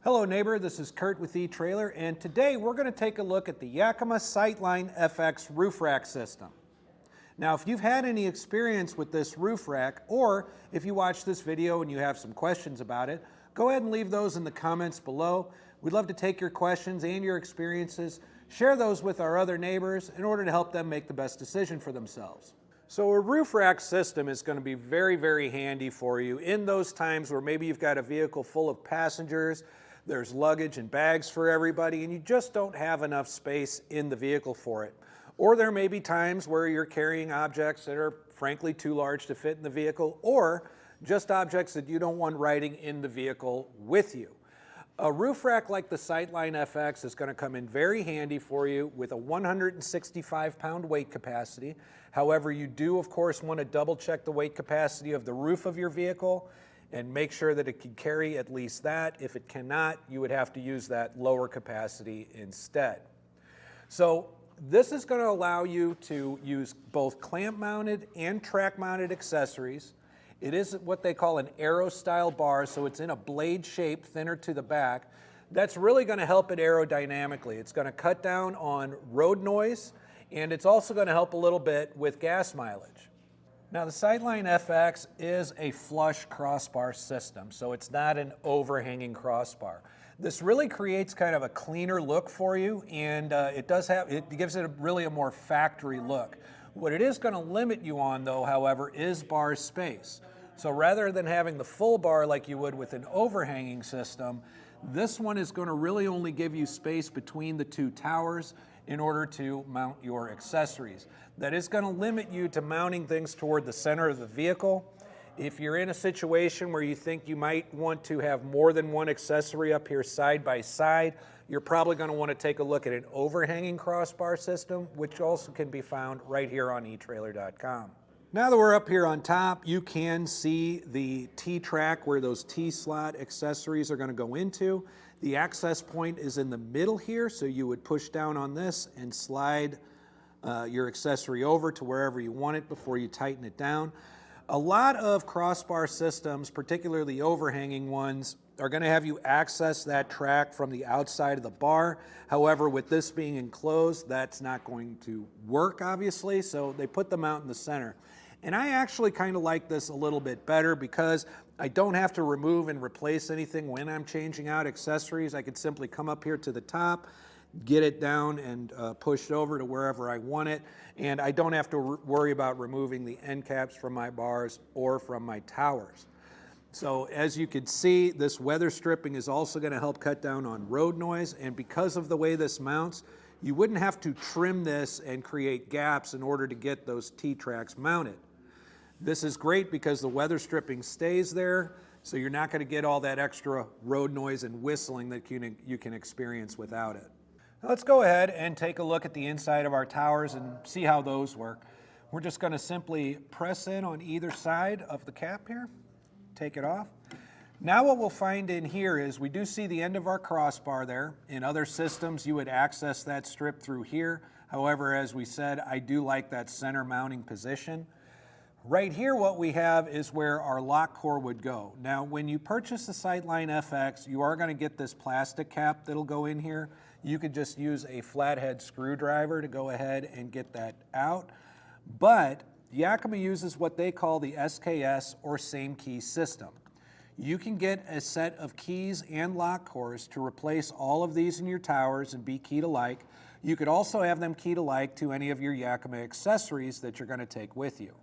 Hello neighbor, this is Curt with eTrailer, and today we're going to take a look at the Yakima SightLine FX roof rack system. Now if you've had any experience with this roof rack, or if you watch this video and you have some questions about it, go ahead and leave those in the comments below. We'd love to take your questions and your experiences, share those with our other neighbors in order to help them make the best decision for themselves. So a roof rack system is going to be very, very handy for you in those times where maybe you've got a vehicle full of passengers, there's luggage and bags for everybody, and you just don't have enough space in the vehicle for it. Or there may be times where you're carrying objects that are frankly too large to fit in the vehicle, or just objects that you don't want riding in the vehicle with you. A roof rack like the SightLine FX is going to come in very handy for you with a 165-pound weight capacity. However, you do, of course, want to double check the weight capacity of the roof of your vehicle and make sure that it can carry at least that. If it cannot, you would have to use that lower capacity instead. So this is going to allow you to use both clamp-mounted and track-mounted accessories. It is what they call an aero-style bar, so it's in a blade shape, thinner to the back. That's really going to help it aerodynamically. It's going to cut down on road noise, and it's also going to help a little bit with gas mileage. Now the SightLine FX is a flush crossbar system, so it's not an overhanging crossbar. This really creates kind of a cleaner look for you, and it gives it really a more factory look. What it is going to limit you on, though, however, is bar space. So rather than having the full bar like you would with an overhanging system, this one is going to really only give you space between the two towers in order to mount your accessories. That is going to limit you to mounting things toward the center of the vehicle. If you're in a situation where you think you might want to have more than one accessory up here side by side, you're probably going to want to take a look at an overhanging crossbar system, which also can be found right here on etrailer.com. Now that we're up here on top, you can see the T-track where those T-slot accessories are going to go into. The access point is in the middle here, so you would push down on this and slide your accessory over to wherever you want it before you tighten it down. A lot of crossbar systems, particularly overhanging ones, are going to have you access that track from the outside of the bar. However, with this being enclosed, that's not going to work, obviously, so they put them out in the center. And I actually kind of like this a little bit better because I don't have to remove and replace anything when I'm changing out accessories. I could simply come up here to the top, get it down and push it over to wherever I want it, and I don't have to worry about removing the end caps from my bars or from my towers. So as you can see, this weather stripping is also going to help cut down on road noise, and because of the way this mounts, you wouldn't have to trim this and create gaps in order to get those T-tracks mounted. This is great because the weather stripping stays there, so you're not going to get all that extra road noise and whistling that you can experience without it. Now let's go ahead and take a look at the inside of our towers and see how those work. We're just going to simply press in on either side of the cap here, take it off. Now what we'll find in here is we do see the end of our crossbar there. In other systems you would access that strip through here. However, as we said, I do like that center mounting position. Right here what we have is where our lock core would go. Now when you purchase the SightLine FX, you are going to get this plastic cap that'll go in here. You could just use a flathead screwdriver to go ahead and get that out. But Yakima uses what they call the SKS or same key system. You can get a set of keys and lock cores to replace all of these in your towers and be keyed alike. You could also have them keyed alike to any of your Yakima accessories that you're going to take with you.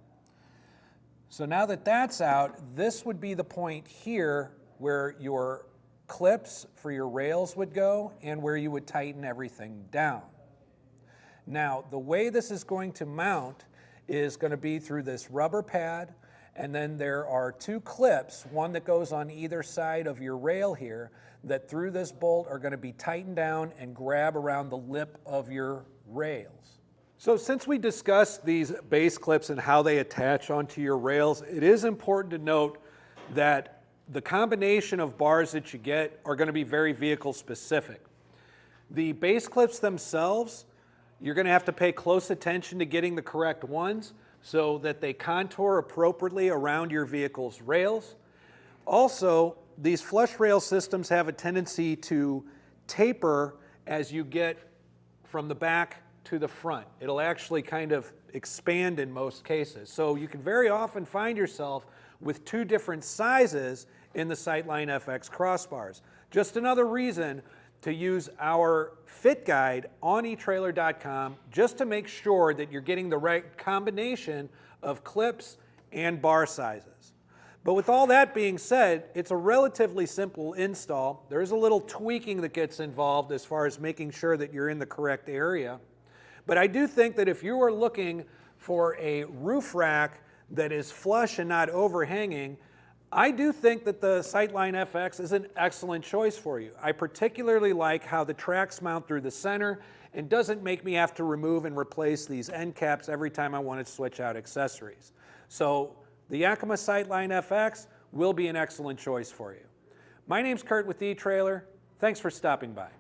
So now that that's out, this would be the point here where your clips for your rails would go and where you would tighten everything down. Now, the way this is going to mount is going to be through this rubber pad, and then there are two clips, one that goes on either side of your rail here, that through this bolt are going to be tightened down and grab around the lip of your rails. So since we discussed these base clips and how they attach onto your rails, it is important to note that the combination of bars that you get are going to be very vehicle specific. The base clips themselves, you're going to have to pay close attention to getting the correct ones so that they contour appropriately around your vehicle's rails. Also, these flush rail systems have a tendency to taper as you get from the back to the front. It'll actually kind of expand in most cases. So you can very often find yourself with two different sizes in the SightLine FX crossbars. Just another reason to use our fit guide on etrailer.com just to make sure that you're getting the right combination of clips and bar sizes. But with all that being said, it's a relatively simple install. There's a little tweaking that gets involved as far as making sure that you're in the correct area. But I do think that if you are looking for a roof rack that is flush and not overhanging, I do think that the SightLine FX is an excellent choice for you. I particularly like how the tracks mount through the center and doesn't make me have to remove and replace these end caps every time I want to switch out accessories. So the Yakima SightLine FX will be an excellent choice for you. My name's Curt with eTrailer. Thanks for stopping by.